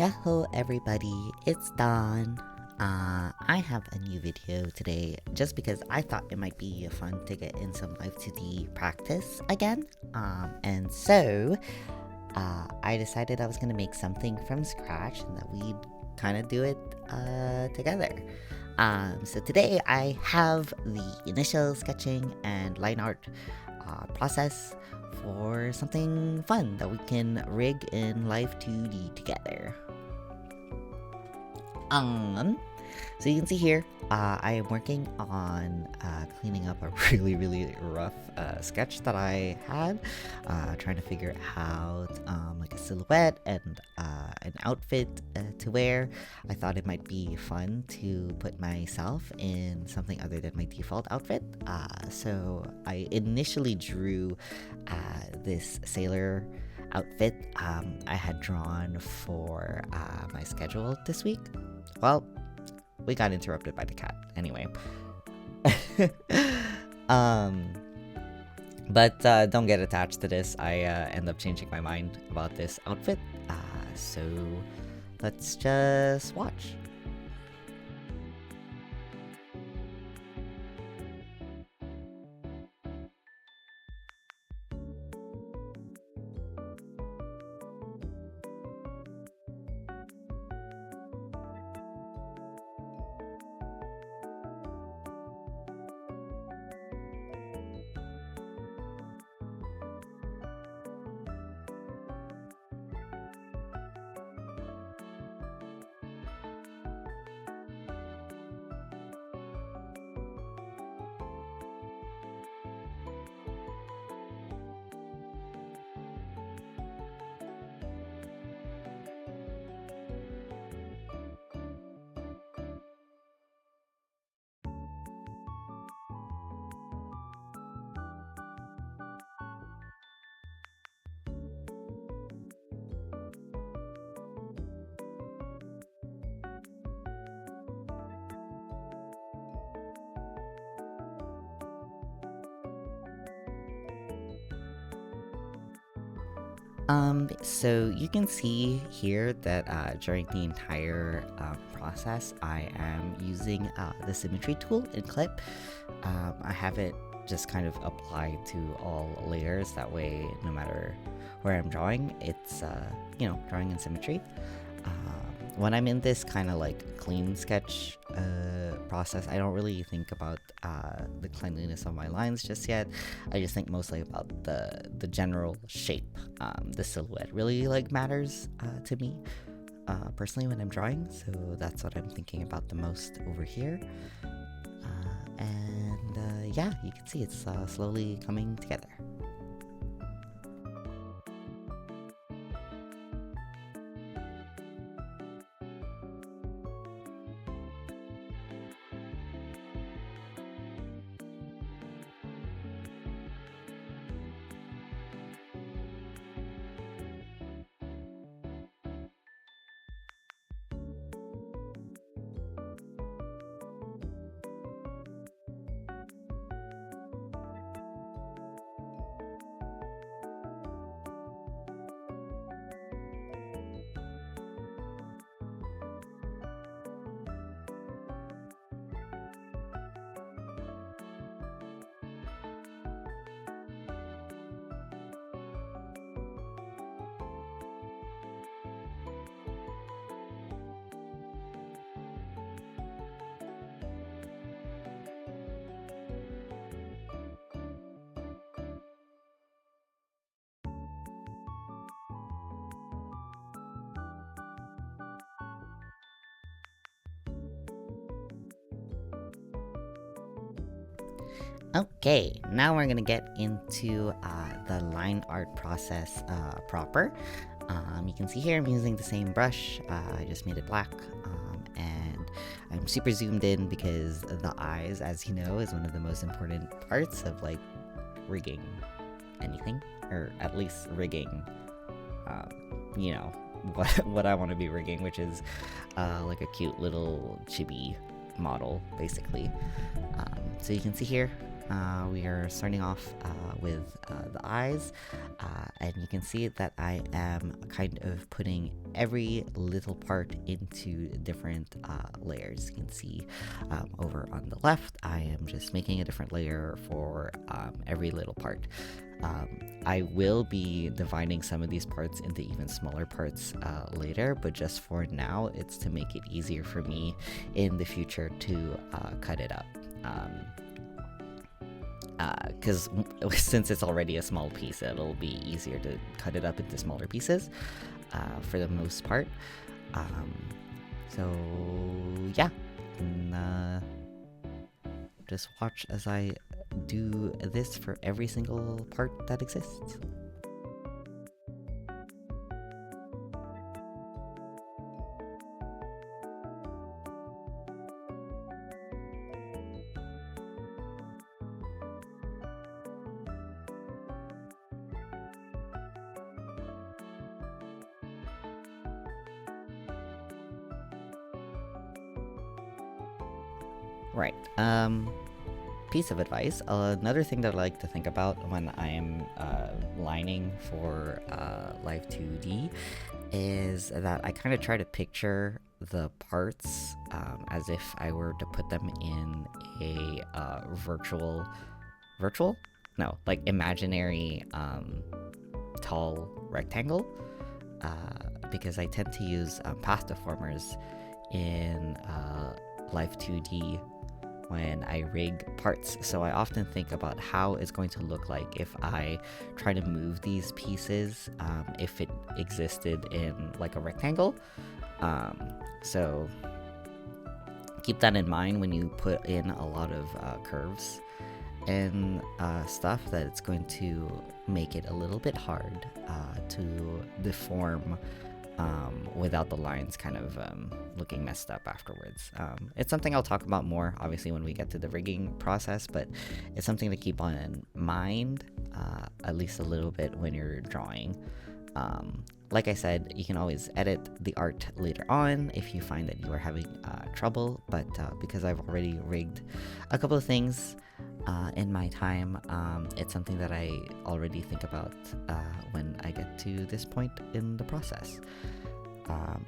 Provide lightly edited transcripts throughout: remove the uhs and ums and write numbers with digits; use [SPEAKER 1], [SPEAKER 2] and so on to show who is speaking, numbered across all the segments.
[SPEAKER 1] Yahoo everybody, it's Dawn. I have a new video today just because I thought it might be fun to get in some Live 2D practice again. And so I decided I was going to make something from scratch and that we'd kind of do it together. So today I have the initial sketching and line art process for something fun that we can rig in Live 2D together. So you can see here, I am working on cleaning up a really rough sketch that I had, trying to figure out like a silhouette and an outfit to wear. I thought it might be fun to put myself in something other than my default outfit. So I initially drew this sailor outfit I had drawn for my schedule this week. Well, we got interrupted by the cat anyway. But don't get attached to this. I end up changing my mind about this outfit. So let's just watch. So you can see here that during the entire process, I am using the symmetry tool in Clip. I have it just kind of applied to all layers. That way, no matter where I'm drawing, it's, drawing in symmetry. When I'm in this kind of like clean sketch process, I don't really think about the cleanliness of my lines just yet. I just think mostly about the general shape. The silhouette really like matters to me personally when I'm drawing, so that's what I'm thinking about the most over here. Yeah, you can see it's slowly coming together. Okay, now we're gonna get into the line art process proper. You can see here I'm using the same brush. I just made it black, and I'm super zoomed in because the eyes, as you know, is one of the most important parts of like rigging anything, or at least rigging, what I want to be rigging, which is like a cute little chibi model, basically. So you can see here, We are starting off with the eyes, and you can see that I am kind of putting every little part into different layers. You can see over on the left, I am just making a different layer for every little part. I will be dividing some of these parts into even smaller parts later, but just for now, it's to make it easier for me in the future to cut it up. Because since it's already a small piece, it'll be easier to cut it up into smaller pieces for the most part. So yeah, and, just watch as I do this for every single part that exists. Right. Piece of advice. Another thing that I like to think about when I am lining for Live 2D is that I kind of try to picture the parts as if I were to put them in a virtual? No, like imaginary tall rectangle. Because I tend to use path deformers in Live 2D when I rig parts, so I often think about how it's going to look like if I try to move these pieces if it existed in like a rectangle. So keep that in mind when you put in a lot of curves and stuff, that it's going to make it a little bit hard to deform without the lines kind of looking messed up afterwards. It's something I'll talk about more, obviously, when we get to the rigging process, but it's something to keep on mind, at least a little bit when you're drawing. Like I said, you can always edit the art later on if you find that you are having trouble, but because I've already rigged a couple of things in my time, it's something that I already think about when I get to this point in the process.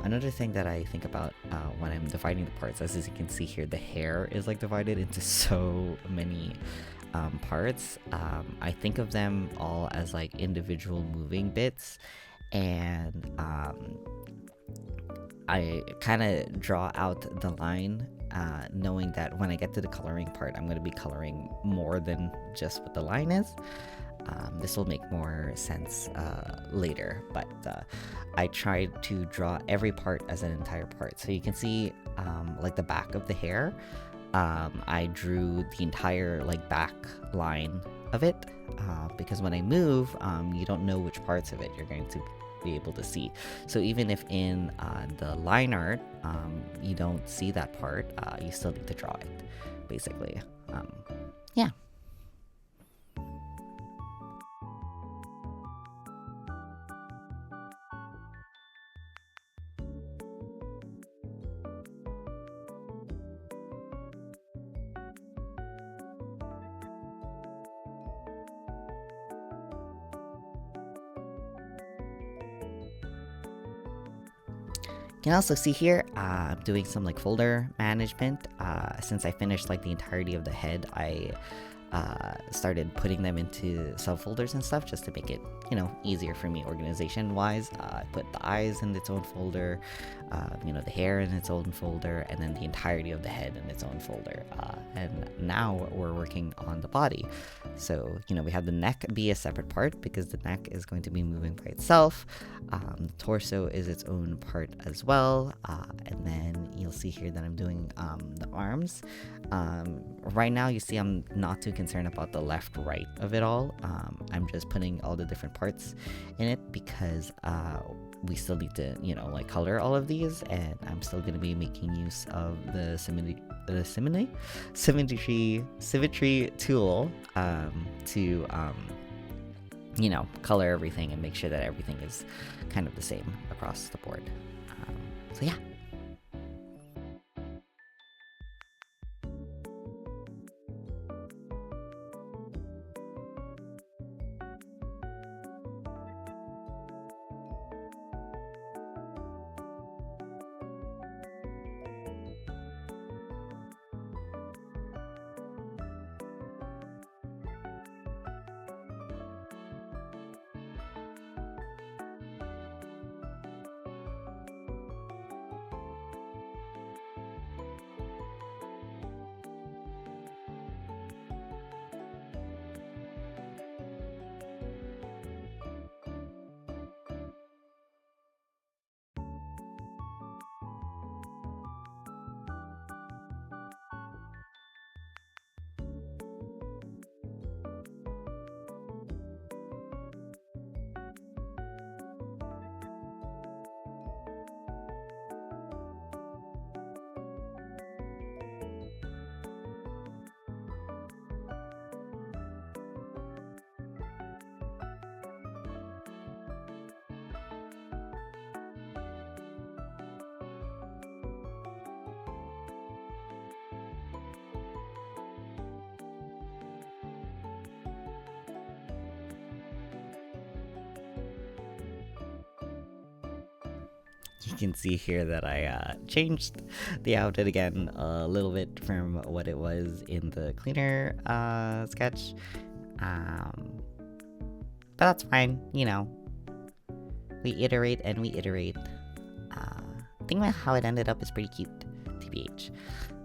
[SPEAKER 1] Another thing that I think about when I'm dividing the parts, as you can see here, the hair is like divided into so many parts. I think of them all as like individual moving bits, and I kind of draw out the line, knowing that when I get to the coloring part, I'm going to be coloring more than just what the line is. This will make more sense later, but I tried to draw every part as an entire part. So you can see like the back of the hair, I drew the entire like back line of it, because when I move, you don't know which parts of it you're going to be able to see. So even if in the line art you don't see that part, you still need to draw it, basically. Yeah. You can also see here, I'm doing some like folder management. Since I finished like the entirety of the head, I started putting them into subfolders and stuff just to make it, you know, easier for me organization wise. I put the eyes in its own folder, you know, the hair in its own folder, and then the entirety of the head in its own folder. And now we're working on the body. So, you know, we have the neck be a separate part because the neck is going to be moving by itself. The torso is its own part as well. And then you'll see here that I'm doing the arms. Right now, you see I'm not too concerned about the left right of it all. I'm just putting all the different parts in it because we still need to, you know, like color all of these, and I'm still going to be making use of the symmetry tool to you know, color everything and make sure that everything is kind of the same across the board. So yeah. You can see here that I changed the outfit again a little bit from what it was in the cleaner sketch. But that's fine, you know. We iterate and we iterate. I think how it ended up is pretty cute, TBH.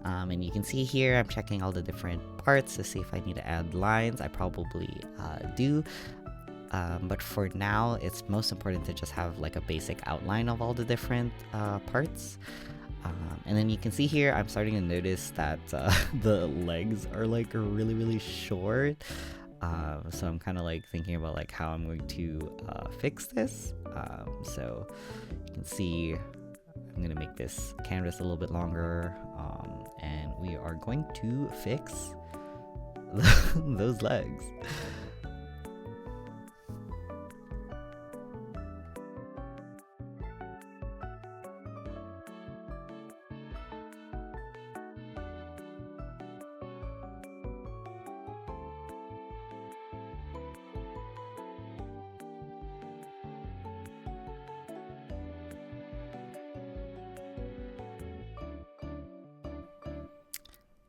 [SPEAKER 1] And you can see here I'm checking all the different parts to see if I need to add lines. I probably do. But for now, it's most important to just have like a basic outline of all the different parts. And then you can see here, I'm starting to notice that the legs are like really short. So I'm kind of like thinking about like how I'm going to fix this. So you can see I'm gonna make this canvas a little bit longer, and we are going to fix those legs.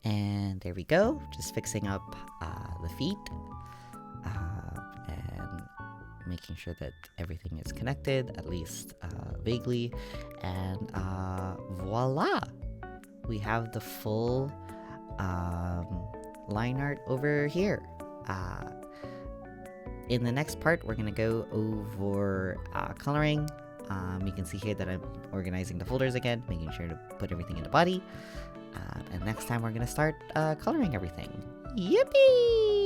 [SPEAKER 1] And there we go, just fixing up the feet and making sure that everything is connected, at least vaguely. And voila! We have the full line art over here. In the next part, we're gonna go over coloring. You can see here that I'm organizing the folders again, making sure to put everything in the body. And next time we're gonna start coloring everything. Yippee!